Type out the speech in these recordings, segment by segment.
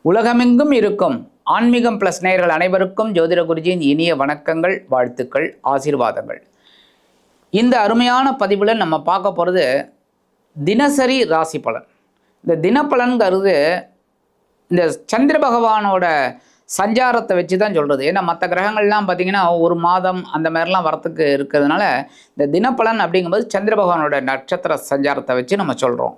உலகமெங்கும் இருக்கும் ஆன்மீகம் பிளஸ் நேயர்கள் அனைவருக்கும் ஜோதிட குருஜியின் இனிய வணக்கங்கள், வாழ்த்துக்கள், ஆசீர்வாதங்கள். இந்த அருமையான பதிவில் நம்ம பார்க்க போகிறது தினசரி ராசி பலன். இந்த தினப்பலன்கிறது இந்த சந்திர பகவானோட சஞ்சாரத்தை வச்சு தான் சொல்கிறது. ஏன்னா மற்ற கிரகங்கள்லாம் பார்த்திங்கன்னா ஒரு மாதம் அந்த மாதிரிலாம் வரத்துக்கு இருக்கிறதுனால இந்த தினப்பலன் அப்படிங்கும்போது சந்திர பகவானோட நட்சத்திர சஞ்சாரத்தை வச்சு நம்ம சொல்கிறோம்.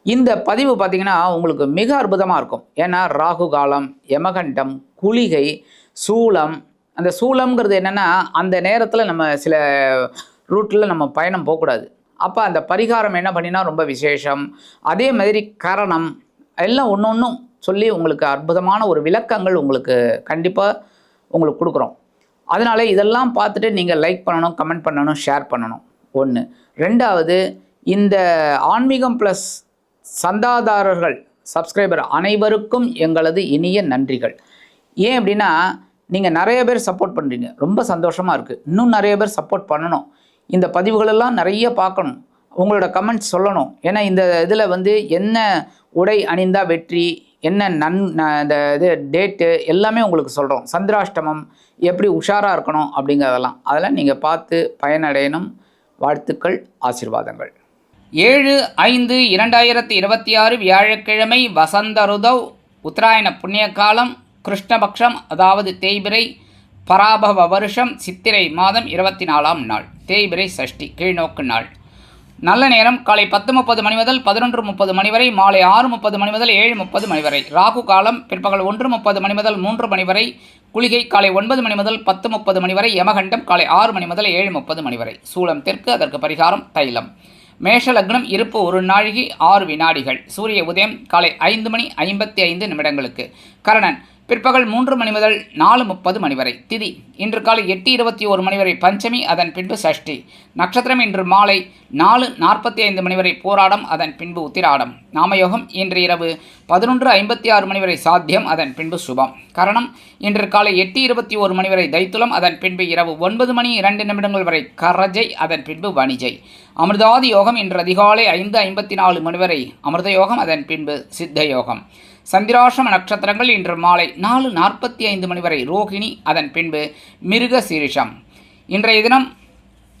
இந்த பதிவு பார்த்திங்கன்னா உங்களுக்கு மிக அற்புதமாக இருக்கும். ஏன்னா ராகு காலம், யமகண்டம், குளிகை, சூலம். அந்த சூலம்ங்கிறது என்னென்னா அந்த நேரத்தில் நம்ம சில ரூட்டில் நம்ம பயணம் போகக்கூடாது. அப்போ அந்த பரிகாரம் என்ன பண்ணினா ரொம்ப விசேஷம். அதே மாதிரி கரணம் எல்லாம் ஒன்று ஒன்றும் சொல்லி உங்களுக்கு அற்புதமான ஒரு விளக்கங்கள் உங்களுக்கு கண்டிப்பாக உங்களுக்கு கொடுக்குறோம். அதனால் இதெல்லாம் பார்த்துட்டு நீங்கள் லைக் பண்ணணும், கமெண்ட் பண்ணணும், ஷேர் பண்ணணும். ஒன்று. ரெண்டாவது, இந்த ஆன்மீகம் ப்ளஸ் சந்தாதாரர்கள், சப்ஸ்கிரைபர் அனைவருக்கும் எங்களது இனிய நன்றிகள். ஏன் அப்படின்னா நீங்கள் நிறைய பேர் சப்போர்ட் பண்ணுறீங்க, ரொம்ப சந்தோஷமாக இருக்குது. இன்னும் நிறைய பேர் சப்போர்ட் பண்ணணும். இந்த பதிவுகளெல்லாம் நிறைய பார்க்கணும், உங்களோட கமெண்ட்ஸ் சொல்லணும். ஏன்னா இந்த இதில் என்ன உடை அணிந்தால் வெற்றி, என்ன இந்த இது டேட்டு எல்லாமே உங்களுக்கு சொல்கிறோம். சந்திராஷ்டமம் எப்படி உஷாராக இருக்கணும் அப்படிங்கிறதெல்லாம் அதெல்லாம் நீங்கள் பார்த்து பயனடையணும். வாழ்த்துக்கள், ஆசீர்வாதங்கள். 7/5/2026 வியாழக்கிழமை, வசந்த ருதவ், உத்தராயண புண்ணிய காலம், கிருஷ்ணபக்ஷம், அதாவது தேய்பிரை, பராபவ வருஷம், சித்திரை மாதம் 24ஆம் நாள், தேய்பிரை சஷ்டி, கீழ்நோக்கு நாள். நல்ல நேரம் காலை 10:30 மணி முதல் 11:30 மணி வரை, மாலை 6:30 மணி முதல் 7:30 மணி வரை. ராகு காலம் பிற்பகல் 1:30 மணி முதல் 3 மணி வரை. குளிகை காலை 9 மணி முதல் 10:30 மணி வரை. யமகண்டம் காலை 6 மணி முதல் 7:30 மணி வரை. சூலம் தெற்கு, அதற்கு பரிகாரம் தைலம். மேஷ லக்னம், இருப்பு 1 நாழிகை 6 வினாடிகள். சூரிய உதயம் காலை 5:55 கரணன் பிற்பகல் 3 மணி முதல் 4:30 மணி வரை. திதி இன்று காலை 8:21 மணி வரை பஞ்சமி, அதன் பின்பு சஷ்டி. நட்சத்திரம் இன்று மாலை 4:45 மணி வரை போராடம், அதன் பின்பு உத்திராடம். நாமயோகம் இன்று இரவு 11:56 மணி வரை சாத்தியம், அதன் பின்பு சுபம். கரணம் இன்று காலை 8:21 மணி வரை தைத்துலம், அதன் பின்பு இரவு 9:02 வரை கரஜை, அதன் பின்பு வணிஜை. அமிர்தாதி யோகம் இன்று அதிகாலை 5:54 மணி வரை அமிர்த யோகம், அதன் பின்பு சித்த யோகம். சந்திராசிரம நட்சத்திரங்கள் இன்று மாலை 4:45 மணி வரை ரோஹிணி, அதன் பின்பு மிருக சீரிஷம். இன்றைய தினம்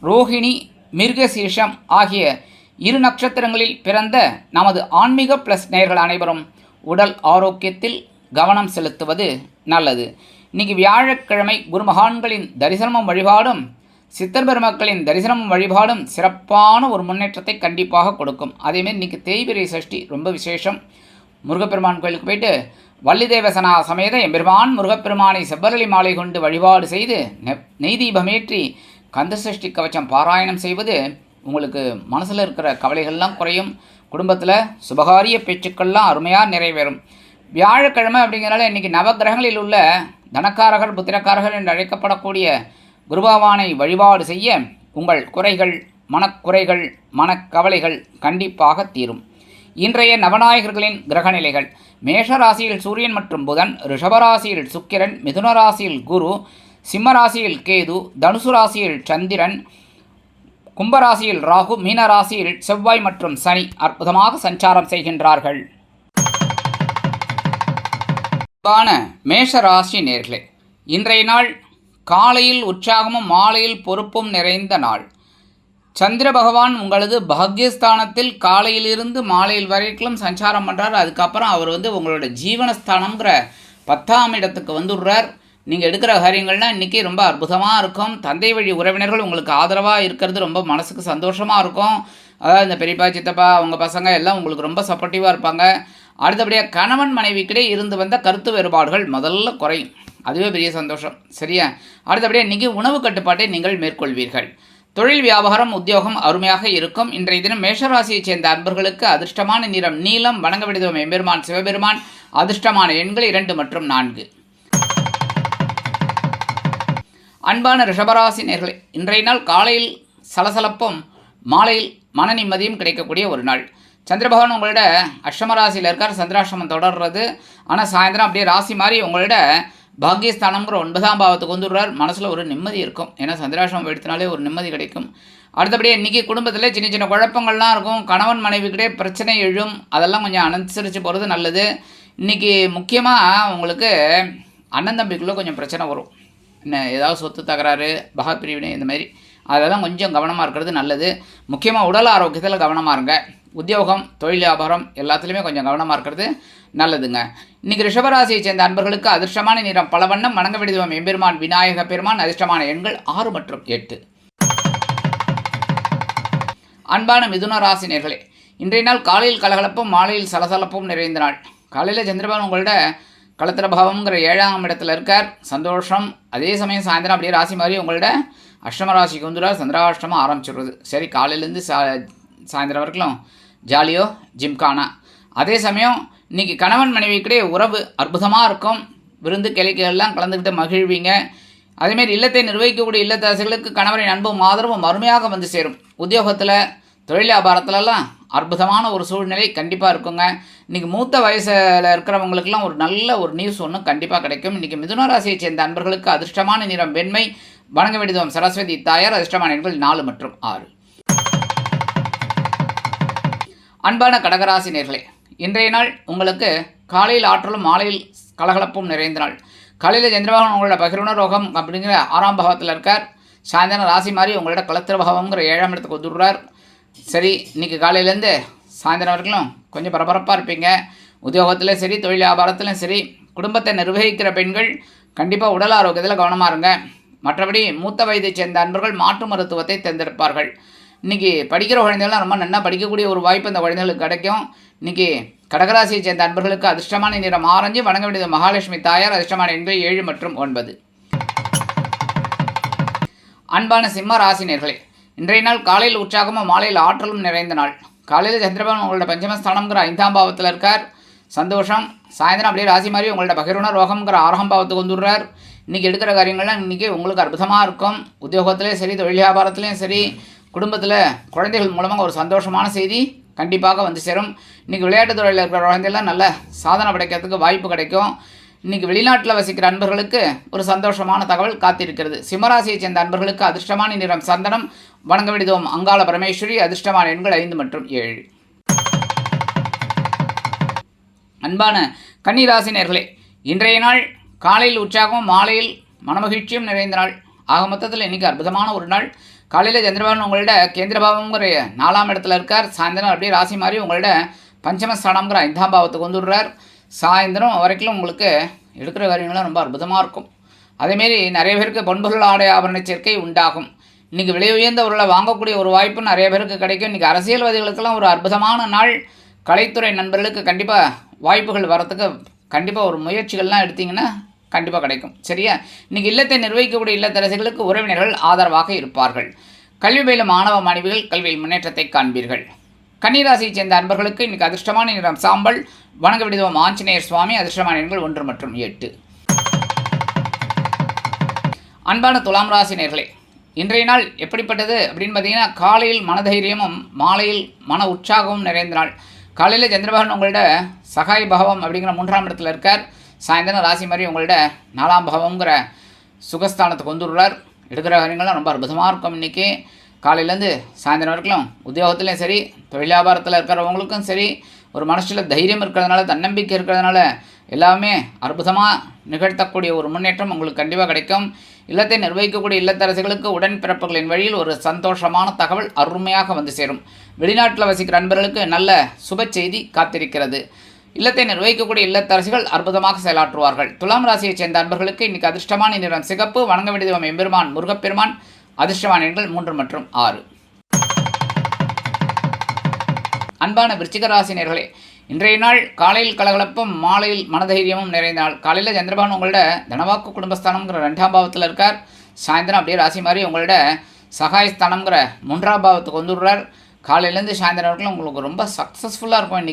ரோஹிணி, மிருக சீரிஷம் ஆகிய 2 நட்சத்திரங்களில் பிறந்த நமது ஆன்மீக பிளஸ் நேயர்கள் அனைவரும் உடல் ஆரோக்கியத்தில் கவனம் செலுத்துவது நல்லது. இன்றைக்கி வியாழக்கிழமை, குருமகான்களின் தரிசனமும் வழிபாடும் சித்தர் பெருமக்களின் தரிசனமும் வழிபாடும் சிறப்பான ஒரு முன்னேற்றத்தை கண்டிப்பாக கொடுக்கும். அதேமாரி இன்றைக்கி தேய்பிரை சஷ்டி ரொம்ப விசேஷம். முருகப்பெருமான் கோயிலுக்கு போயிட்டு வள்ளி தேவசனா சமேத எம்பெருமான் முருகப்பெருமானை செவ்வரளி மாலை கொண்டு வழிபாடு செய்து நெய் தீபமேற்றி கந்த சஷ்டி கவச்சம் பாராயணம் செய்வது உங்களுக்கு மனசில் இருக்கிற கவலைகள்லாம் குறையும். குடும்பத்தில் சுபகாரிய பேச்சுக்கள்லாம் அருமையாக நிறைவேறும். வியாழக்கிழமை அப்படிங்கிறனால இன்றைக்கி நவகிரகங்களில் உள்ள தனக்காரகர், புத்திரக்காரகர் என்று அழைக்கப்படக்கூடிய குருபகவானை வழிபாடு செய்ய உங்கள் குறைகள், மனக்குறைகள், மனக்கவலைகள் கண்டிப்பாக தீரும். இன்றைய நவநாயகர்களின் கிரகநிலைகள்: மேஷ ராசியில் சூரியன் மற்றும் புதன், ரிஷபராசியில் சுக்கிரன், மிதுன ராசியில் குரு, சிம்ம ராசியில் கேது, தனுசு ராசியில் சந்திரன், கும்பராசியில் ராகு, மீன ராசியில் செவ்வாய் மற்றும் சனி அற்புதமாக சஞ்சாரம் செய்கின்றார்கள். மேஷ ராசி நேயர்களே, இன்றைய நாள் காலையில் உற்சாகமும் மாலையில் பொறுப்பும் நிறைந்த நாள். சந்திர பகவான் உங்களது பாக்யஸ்தானத்தில் காலையிலிருந்து மாலையில் வரைக்கும் சஞ்சாரம் பண்ணுறார். அதுக்கப்புறம் அவர் உங்களோட ஜீவனஸ்தானங்கிற 10ஆம் இடத்துக்கு வந்துடுறார். நீங்கள் எடுக்கிற காரியங்கள்லாம் இன்றைக்கி ரொம்ப அற்புதமாக இருக்கும். தந்தை வழி உறவினர்கள் உங்களுக்கு ஆதரவாக இருக்கிறது ரொம்ப மனசுக்கு சந்தோஷமாக இருக்கும். அதாவது இந்த பெரியப்பா, சித்தப்பா, அவங்க பசங்க எல்லாம் உங்களுக்கு ரொம்ப சப்போர்ட்டிவாக இருப்பாங்க. அடுத்தபடியாக கணவன் மனைவிக்கிட்டே இருந்து வந்த கருத்து வேறுபாடுகள் முதல்ல குறையும். அதுவே பெரிய சந்தோஷம். சரியா? அடுத்தபடியாக இன்றைக்கி உணவு கட்டுப்பாட்டை நீங்கள் மேற்கொள்வீர்கள். தொழில், வியாபாரம், உத்தியோகம் அருமையாக இருக்கும். இன்றைய தினம் மேஷராசியைச் சேர்ந்த அன்பர்களுக்கு அதிர்ஷ்டமான நிறம் நீலம். வணங்க விடுதோம் எம்பெருமான் சிவபெருமான். அதிர்ஷ்டமான எண்கள் 2 மற்றும் 4. அன்பான ரிஷபராசி நேயர்களே, இன்றைய நாள் காலையில் சலசலப்பும் மாலையில் மன நிம்மதியும் கிடைக்கக்கூடிய ஒரு நாள். சந்திர பகவான் உங்களோட அஷ்டமராசியில் இருக்கார். சந்திராஷ்டமம் தொடர்றது. ஆனால் சாயந்தரம் அப்படியே ராசி மாதிரி உங்களோட பாக்யஸ்தானம்ங்கிற 9ஆம் பாவத்துக்கு வந்துடுறார். மனசில் ஒரு நிம்மதி இருக்கும். ஏன்னா சந்திராஷ்டமம் எடுத்தினாலே ஒரு நிம்மதி கிடைக்கும். அடுத்தபடியாக இன்றைக்கி குடும்பத்தில் சின்ன சின்ன குழப்பங்கள்லாம் இருக்கும். கணவன் மனைவிக்கிட்டே பிரச்சனை எழும். அதெல்லாம் கொஞ்சம் அனுசரித்து போகிறது நல்லது. இன்றைக்கி முக்கியமாக உங்களுக்கு அண்ணன் தம்பிக்குள்ளே கொஞ்சம் பிரச்சனை வரும். என்ன ஏதாவது சொத்து தகராறு, பகப்பிரிவினை, இந்த மாதிரி அதெல்லாம் கொஞ்சம் கவனமாக இருக்கிறது நல்லது. முக்கியமாக உடல் ஆரோக்கியத்தில் கவனமாக இருங்க. உத்தியோகம், தொழில், வியாபாரம் எல்லாத்துலேயுமே கொஞ்சம் கவனமாக இருக்கிறது நல்லதுங்க. இன்றைக்கி ரிஷபராசியை சேர்ந்த அன்பர்களுக்கு அதிர்ஷ்டமான நிறம் பல வண்ணம், வணங்க வேண்டியது எம்பெருமான் விநாயக பெருமான். அதிர்ஷ்டமான எண்கள் 6 மற்றும் 8. அன்பான மிதுன ராசி நேர்களே, இன்றைய நாள் காலையில் கலகலப்பும் மாலையில் சலசலப்பும் நிறைந்த நாள். காலையில் சந்திரபாபு உங்களோட களத்திர பாவம்ங்கிற 7ஆம் இடத்துல இருக்கார், சந்தோஷம். அதே சமயம் சாயந்தரம் அப்படியே ராசி மாதிரி உங்களோட அஷ்டம ராசிக்கு வந்துடுறார், சந்திராஷ்டமம் ஆரம்பிச்சிடுறது. சரி, காலையிலேருந்து சாயந்தரம் வரைக்கும் ஜாலியோ ஜிம்கானா. அதே சமயம் இன்றைக்கி கணவன் மனைவிக்கிட்டே உறவு அற்புதமாக இருக்கும். விருந்து கிளைக்கெல்லாம் கலந்துக்கிட்டு மகிழ்வீங்க. அதேமாரி இல்லத்தை நிர்வகிக்கக்கூடிய இல்லத்தரசிகளுக்கு கணவரின் அன்பும் ஆதரவும் அருமையாக வந்து சேரும். உத்தியோகத்தில், தொழில் வியாபாரத்துலலாம் அற்புதமான ஒரு சூழ்நிலை கண்டிப்பாக இருக்குங்க. இன்றைக்கி மூத்த வயசில் இருக்கிறவங்களுக்கெல்லாம் ஒரு நல்ல ஒரு நியூஸ் ஒன்று கண்டிப்பாக கிடைக்கும். இன்றைக்கி மிதுன ராசியை சேர்ந்த அன்பர்களுக்கு அதிர்ஷ்டமான நிறம் வெண்மை, வணங்க வேண்டியதும் சரஸ்வதி தாயார். அதிர்ஷ்டமான எண்கள் 4 மற்றும் 6. அன்பான கடகராசி நேர்களே, இன்றைய நாள் உங்களுக்கு காலையில் ஆற்றலும் மாலையில் கலகலப்பும் நிறைந்த நாள். காலையில் சந்திரபாபன் உங்களோட பகிர்வுணர் ரோகம் அப்படிங்கிற 6ஆம் பாவத்தில் இருக்கார். சாயந்தரம் ராசி மாதிரி உங்களோட களத்திர பாவங்கிற 7ஆம் இடத்துக்கு வந்துடுறார். சரி, இன்றைக்கி காலையிலேருந்து சாயந்தரம் வரைக்கும் கொஞ்சம் பரபரப்பாக இருப்பீங்க. உத்தியோகத்திலும் சரி, தொழில் வியாபாரத்திலும் சரி, குடும்பத்தை நிர்வகிக்கிற பெண்கள் கண்டிப்பாக உடல் ஆரோக்கியத்தில் கவனமாக இருங்க. மற்றபடி மூத்த வயதை சேர்ந்த அன்பர்கள் மாற்று மருத்துவத்தை தேர்ந்தெடுப்பார்கள். இன்றைக்கி படிக்கிற குழந்தைகள்லாம் ரொம்ப நல்லா படிக்கக்கூடிய ஒரு வாய்ப்பு இந்த குழந்தைகளுக்கு கிடைக்கும். இன்றைக்கி கடகராசியை சேர்ந்த அன்பர்களுக்கு அதிர்ஷ்டமான நிறம் ஆரஞ்சு, வணங்க வேண்டியது மகாலட்சுமி தாயார். அதிர்ஷ்டமான எண்கள் 7 மற்றும் 9. அன்பான சிம்ம ராசினியர்களே, இன்றைய நாள் காலையில் உற்சாகமும் மாலையில் ஆற்றலும் நிறைந்த நாள். காலையில் சந்திரபாபன் உங்களோட பஞ்சமஸ்தானம்ங்கிற 5ஆம் பாவத்தில் இருக்கார், சந்தோஷம். சாயந்தரம் அப்படியே ராசி மாதிரி உங்களோட பகிர்வுணர் ரோகம்ங்கிற 6ஆம் பாவத்துக்கு வந்துடுறார். இன்றைக்கி எடுக்கிற காரியங்கள்லாம் இன்றைக்கி உங்களுக்கு அற்புதமாக இருக்கும். உத்தியோகத்திலையும் சரி, தொழில் வியாபாரத்துலேயும் சரி, குடும்பத்தில் குழந்தைகள் மூலமாக ஒரு சந்தோஷமான செய்தி கண்டிப்பாக வந்து சேரும். இன்றைக்கி விளையாட்டு துறையில் இருக்கிற குழந்தைகள்லாம் நல்ல சாதனை படைக்கிறதுக்கு வாய்ப்பு கிடைக்கும். இன்றைக்கி வெளிநாட்டில் வசிக்கிற அன்பர்களுக்கு ஒரு சந்தோஷமான தகவல் காத்திருக்கிறது. சிம்மராசியை சேர்ந்த அன்பர்களுக்கு அதிர்ஷ்டமான நிறம் சந்தனம், வணங்க வேண்டியதும் அங்காள பரமேஸ்வரி. அதிர்ஷ்டமான எண்கள் 5 மற்றும் 7. அன்பான கன்னிராசி நேர்களே, இன்றைய நாள் காலையில் உற்சாகமும் மாலையில் மனமகிழ்ச்சியும் நிறைந்த நாள். ஆக மொத்தத்தில் இன்றைக்கி அற்புதமான ஒரு நாள். காலையில் சந்திரபாபன் உங்களோட கேந்திரபாவங்கிற 4ஆம் இடத்துல இருக்கார். சாயந்தரம் அப்படியே ராசி மாதிரி உங்களோட பஞ்சமஸ்தானம்ங்கிற 5ஆம் பாவத்துக்கு வந்துடுறார். சாயந்தரம் வரைக்கும் உங்களுக்கு எடுக்கிற காரியங்கள்லாம் ரொம்ப அற்புதமாக இருக்கும். அதேமாரி நிறைய பேருக்கு பொன்பொருள் ஆடை ஆபரண சேர்க்கை உண்டாகும். இன்றைக்கி விலை உயர்ந்த பொருளை வாங்கக்கூடிய ஒரு வாய்ப்பு நிறைய பேருக்கு கிடைக்கும். இன்றைக்கி அரசியல்வாதிகளுக்கெல்லாம் ஒரு அற்புதமான நாள். கலைத்துறை நண்பர்களுக்கு கண்டிப்பாக வாய்ப்புகள் வரத்துக்கு கண்டிப்பாக ஒரு முயற்சிகள்லாம் எடுத்திங்கன்னா கண்டிப்பாக கிடைக்கும். சரியா? இன்றைக்கி இல்லத்தை நிர்வகிக்கக்கூடிய இல்லத்தரசிகளுக்கு உறவினர்கள் ஆதரவாக இருப்பார்கள். கல்வி பயிலும் மாணவ மாணவிகள் கல்வியில் முன்னேற்றத்தை காண்பீர்கள். கன்னிராசியை சேர்ந்த அன்பர்களுக்கு இன்றைக்கி அதிர்ஷ்டமான நிறம் சாம்பல், வணங்க வேண்டியதும் ஆஞ்சநேயர் சுவாமி. அதிர்ஷ்டமான எண்கள் 1 மற்றும் 8. அன்பான துலாம் ராசி நேர்களே, இன்றைய நாள் எப்படிப்பட்டது அப்படின்னு பார்த்தீங்கன்னா, காலையில் மனதைரியமும் மாலையில் மன உற்சாகமும் நிறைந்த நாள். காலையில் சந்திரபகவான் உங்களோட சகாய் பாவம் அப்படிங்கிற 3ஆம் இடத்துல இருக்கார். சாயந்தரம் ராசி மாதிரி உங்களோட 4ஆம் பாவங்கிற சுகஸ்தானத்துக்கு வந்துடுறார். எடுக்கிற காரியங்கள்லாம் ரொம்ப அற்புதமாக இருக்கும். இன்றைக்கி காலையிலேருந்து சாயந்தரம் வரைக்கும் உத்தியோகத்துலேயும் சரி, தொழில் வியாபாரத்தில் இருக்கிறவங்களுக்கும் சரி, ஒரு மனசில் தைரியம் இருக்கிறதுனால, தன்னம்பிக்கை இருக்கிறதுனால எல்லாமே அற்புதமாக நிகழ்த்தக்கூடிய ஒரு முன்னேற்றம் உங்களுக்கு கண்டிப்பாக கிடைக்கும். இல்லத்தை நிர்வகிக்கக்கூடிய இல்லத்தரசிகளுக்கு உடன்பிறப்புகளின் வழியில் ஒரு சந்தோஷமான தகவல் அருமையாக வந்து சேரும். வெளிநாட்டில் வசிக்கிற நண்பர்களுக்கு நல்ல சுப செய்தி காத்திருக்கிறது. இல்லத்தை நிர்வகிக்கக்கூடிய இல்லத்தரசிகள் அற்புதமாக செயலாற்றுவார்கள். துலாம் ராசியைச் சேர்ந்த அன்பர்களுக்கு இன்றைக்கி அதிர்ஷ்டமான நிறம் சிகப்பு, வணங்க வேண்டியது எம்பெருமான் முருகப்பெருமான். அதிர்ஷ்டமான எண்கள் 3 மற்றும் 6. அன்பான விருச்சிக ராசினியர்களே, இன்றைய நாள் காலையில் கலகலப்பும் மாலையில் மனதைரியமும் நிறைந்த நாள். காலையில் சந்திரபாபன் உங்களோட தனவாக்கு குடும்பஸ்தானம்ங்கிற 2ஆம் பாவத்தில் இருக்கார். சாயந்தரம் அப்படியே ராசி மாதிரி உங்களோட சகாயஸ்தானம்ங்கிற 3ஆம் பாவத்துக்கு வந்துடுறார். காலையிலேருந்து சாயந்தரம் வரைக்கும் உங்களுக்கு ரொம்ப சக்ஸஸ்ஃபுல்லாக இருக்கும்.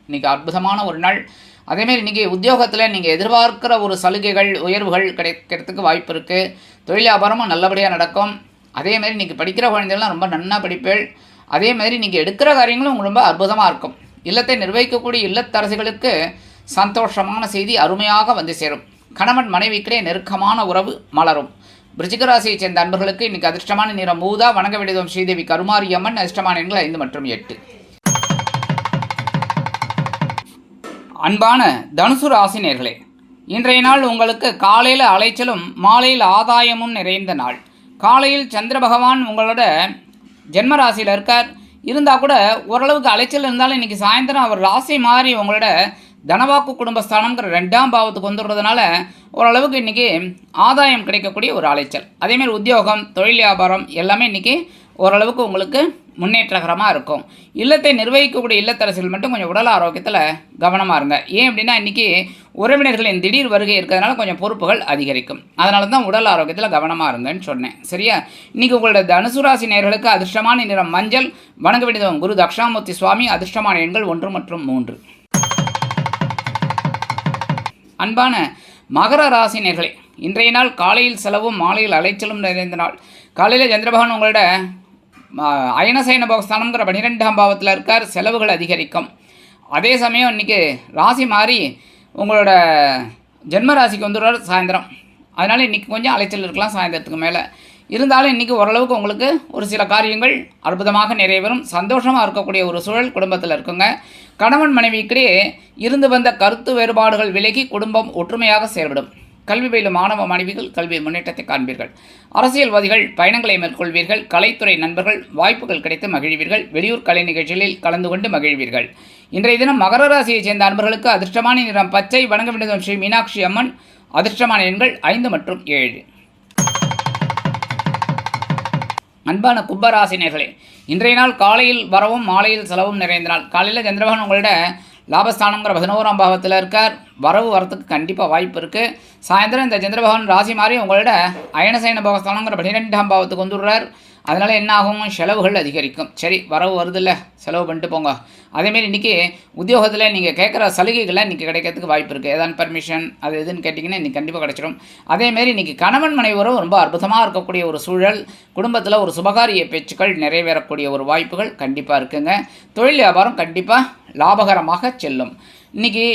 இன்றைக்கி அற்புதமான ஒரு நாள். அதேமாரி இன்றைக்கி உத்தியோகத்தில் நீங்கள் எதிர்பார்க்கிற ஒரு சலுகைகள், உயர்வுகள் கிடைக்கிறதுக்கு வாய்ப்பு இருக்குது. தொழில் வியாபாரமும் நல்லபடியாக நடக்கும். அதேமாதிரி இன்றைக்கி படிக்கிற குழந்தைகள்லாம் ரொம்ப நன்னா படிப்பேள். அதேமாதிரி நீங்கள் எடுக்கிற காரியங்களும் உங்களுக்கு ரொம்ப அற்புதமாக இருக்கும். இல்லத்தை நிர்வகிக்கக்கூடிய இல்லத்தரசிகளுக்கு சந்தோஷமான செய்தி அருமையாக வந்து சேரும். கணவன் மனைவிக்கிடையே நெருக்கமான உறவு மலரும். விருச்சிக ராசியைச் சேர்ந்த அன்பர்களுக்கு இன்றைக்கி அதிர்ஷ்டமான நிறம் ஊதா, வணங்க வேண்டியதும் ஸ்ரீதேவி கருமாரியம்மன். அதிர்ஷ்டமான எண்கள் 5 மற்றும் 8. அன்பான தனுசு ராசி நேயர்களே, இன்றைய நாள் உங்களுக்கு காலையில் அலைச்சலும் மாலையில் ஆதாயமும் நிறைந்த நாள். காலையில் சந்திர பகவான் உங்களோட ஜென்ம ராசியில் இருக்கார். இருந்தால் கூட ஓரளவுக்கு அலைச்சல் இருந்தாலும் இன்றைக்கி சாயந்தரம் அவர் ராசி மாறி உங்களோட தனவாக்கு குடும்பஸ்தானம்ங்கிற 2ஆம் பாவத்துக்கு வந்துடுறதுனால ஓரளவுக்கு இன்றைக்கி ஆதாயம் கிடைக்கக்கூடிய ஒரு அலைச்சல். அதேமாதிரி உத்தியோகம், தொழில் வியாபாரம் எல்லாமே இன்றைக்கி ஓரளவுக்கு உங்களுக்கு முன்னேற்றகரமாக இருக்கும். இல்லத்தை நிர்வகிக்கக்கூடிய இல்லத்தரசிகள் மட்டும் கொஞ்சம் உடல் ஆரோக்கியத்தில் கவனமாக இருங்க. ஏன் அப்படின்னா இன்றைக்கி உறவினர்களின் திடீர் வருகை இருக்கிறதுனால கொஞ்சம் பொறுப்புகள் அதிகரிக்கும். அதனால தான் உடல் ஆரோக்கியத்தில் கவனமாக இருங்கன்னு சொன்னேன். சரியா? இன்றைக்கி உங்களோட தனுசு ராசி நேயர்களுக்கு அதிர்ஷ்டமான நிறம் மஞ்சள். வணங்க வேண்டியது குரு தட்சிணாமூர்த்தி சுவாமி. அதிர்ஷ்டமான எண்கள் 1 மற்றும் 3. அன்பான மகர ராசி நேயர்களே, இன்றைய நாள் காலையில் செலவும் மாலையில் அலைச்சலும் நிறைந்த நாள். காலையில் சந்திரபகவான் உங்களோட அயனசயன போகஸ்தானம்ங்கிற 12ஆம் பாவத்தில் இருக்கார். செலவுகள் அதிகரிக்கும். அதே சமயம் இன்றைக்கி ராசி மாறி உங்களோட ஜென்ம ராசிக்கு வந்துடுறார் சாயந்தரம். அதனால் இன்றைக்கி கொஞ்சம் அலைச்சல் இருக்கலாம் சாயந்தரத்துக்கு மேலே. இருந்தாலும் இன்றைக்கி ஓரளவுக்கு உங்களுக்கு ஒரு சில காரியங்கள் அற்புதமாக நிறைவேறும். சந்தோஷமாக இருக்கக்கூடிய ஒரு சூழல் குடும்பத்தில் இருக்குங்க. கணவன் மனைவிக்கிடையே இருந்து வந்த கருத்து வேறுபாடுகள் விலகி குடும்பம் ஒற்றுமையாக செயல்படும். கல்வி பயிலும் மாணவ மாணவிகள் கல்வி முன்னேற்றத்தை காண்பீர்கள். அரசியல்வாதிகள் பயணங்களை மேற்கொள்வீர்கள். கலைத்துறை நண்பர்கள் வாய்ப்புகள் கிடைத்து மகிழ்வீர்கள். வெளியூர் கலை நிகழ்ச்சிகளில் கலந்து கொண்டு மகிழ்வீர்கள். இன்றைய தினம் மகர ராசியைச் சேர்ந்த அன்பர்களுக்கு அதிர்ஷ்டமான நிறம் பச்சை. வணங்க வேண்டியது ஸ்ரீ மீனாட்சி அம்மன். அதிர்ஷ்டமான எண்கள் 5 மற்றும் 7. அன்பான கும்பராசினியர்களே, இன்றைய நாள் காலையில் வரவும் மாலையில் செலவும் நிறைந்த நாள். காலையில் சந்திரபகவான் உங்களோட லாபஸ்தானங்கிற 11ஆம் பாவத்தில் இருக்கார். வரவு வரத்துக்கு கண்டிப்பாக வாய்ப்பு இருக்குது. சாயந்தரம் இந்த சந்திரபகவான் ராசி மாதிரி உங்களோட அயனசயன போகஸ்தானங்கிற 12ஆம் பாவத்துக்கு வந்துடுறார். அதனால் என்ன ஆகும்? செலவுகள் அதிகரிக்கும். சரி, வரவு வருதில்ல, செலவு பண்ணிட்டு போங்க. அதேமாரி இன்றைக்கி உத்தியோகத்தில் நீங்கள் கேட்குற சலுகைகளை இன்றைக்கி கிடைக்கிறதுக்கு வாய்ப்பு இருக்குது. ஏதாவது பர்மிஷன் அது எதுன்னு கேட்டிங்கன்னா இன்றைக்கி கண்டிப்பாக கிடச்சிடும். அதேமாரி இன்றைக்கி கணவன் மனைவி உறவு ரொம்ப அற்புதமாக இருக்கக்கூடிய ஒரு சூழல். குடும்பத்தில் ஒரு சுபகாரிய பேச்சுக்கள் நிறைவேறக்கூடிய ஒரு வாய்ப்புகள் கண்டிப்பாக இருக்குங்க. தொழில் வியாபாரம் கண்டிப்பாக லாபகரமாக செல்லும். இன்றைக்கி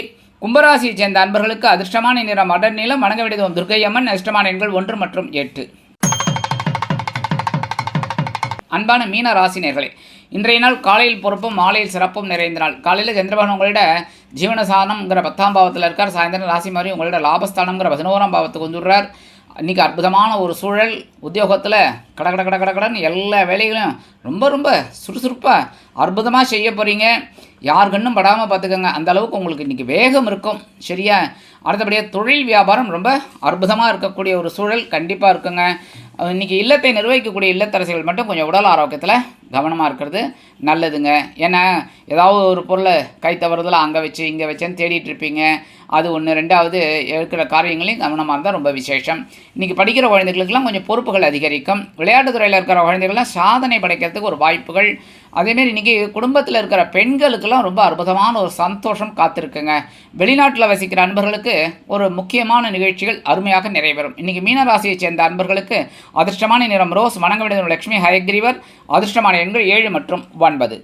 கும்பராசியை சேர்ந்த அன்பர்களுக்கு அதிர்ஷ்டமான நிறம் அடர் நீளம். வணங்க வேண்டியது துர்க்கை அம்மன். அதிர்ஷ்டமான எண்கள் 1 மற்றும் 8. அன்பான மீன ராசினியர்களே, இன்றைய நாள் காலையில் பொறுப்பும் மாலையில் சிறப்பும் நிறைந்த நாள். காலையில் சந்திரபகவான் உங்களோட ஜீவனசானம்ங்கிற 10ஆம் பாவத்தில் இருக்கார். சாயந்தரம் ராசி மாதிரி உங்களோட லாபஸ்தானம்ங்கிற 11ஆம் பாவத்துக்கு வந்துடுறார். இன்றைக்கி அற்புதமான ஒரு சூழல். உத்தியோகத்தில் கடன்னு எல்லா வேலைகளையும் ரொம்ப சுறுசுறுப்பாக அற்புதமாக செய்ய போகிறீங்க. யார் கண்ணும் படாமல் பார்த்துக்கோங்க. அந்த அளவுக்கு உங்களுக்கு இன்றைக்கி வேகம் இருக்கும். சரியா? அடுத்தபடியாக தொழில் வியாபாரம் ரொம்ப அற்புதமாக இருக்கக்கூடிய ஒரு சூழல் கண்டிப்பாக இருக்குங்க. இன்றைக்கி இல்லத்தை நிர்வகிக்கக்கூடிய இல்லத்தரசிகள் மட்டும் கொஞ்சம் உடல் ஆரோக்கியத்தில் கவனமாக இருக்கிறது நல்லதுங்க. ஏன்னா ஏதாவது ஒரு பொருளை கை தவறுதல் அங்கே வச்சு இங்கே வச்சேன்னு தேடிட்டு இருப்பீங்க. அது ஒன்று. 2வது இருக்கிற காரியங்களையும் கவனமாக இருந்தால் ரொம்ப விசேஷம். இன்றைக்கி படிக்கிற குழந்தைகளுக்கெல்லாம் கொஞ்சம் பொறுப்புகள் அதிகரிக்கும். விளையாட்டுத்துறையில் இருக்கிற குழந்தைகள்லாம் சாதனை படைக்கிறதுக்கு ஒரு வாய்ப்புகள். அதேமாரி இன்றைக்கி குடும்பத்தில் இருக்கிற பெண்களுக்கெல்லாம் ரொம்ப அற்புதமான ஒரு சந்தோஷம் காத்திருக்குங்க. வெளிநாட்டில் வசிக்கிற அன்பர்களுக்கு ஒரு முக்கியமான நிகழ்ச்சிகள் அருமையாக நிறைவேறும். இன்றைக்கி மீனராசியைச் சேர்ந்த அன்பர்களுக்கு அதிர்ஷ்டமான நிறம் ரோஸ். வணங்க வேண்டியது லட்சுமி ஹயக்ரீவர். அதிர்ஷ்டமான எண்கள் 7 மற்றும் 9.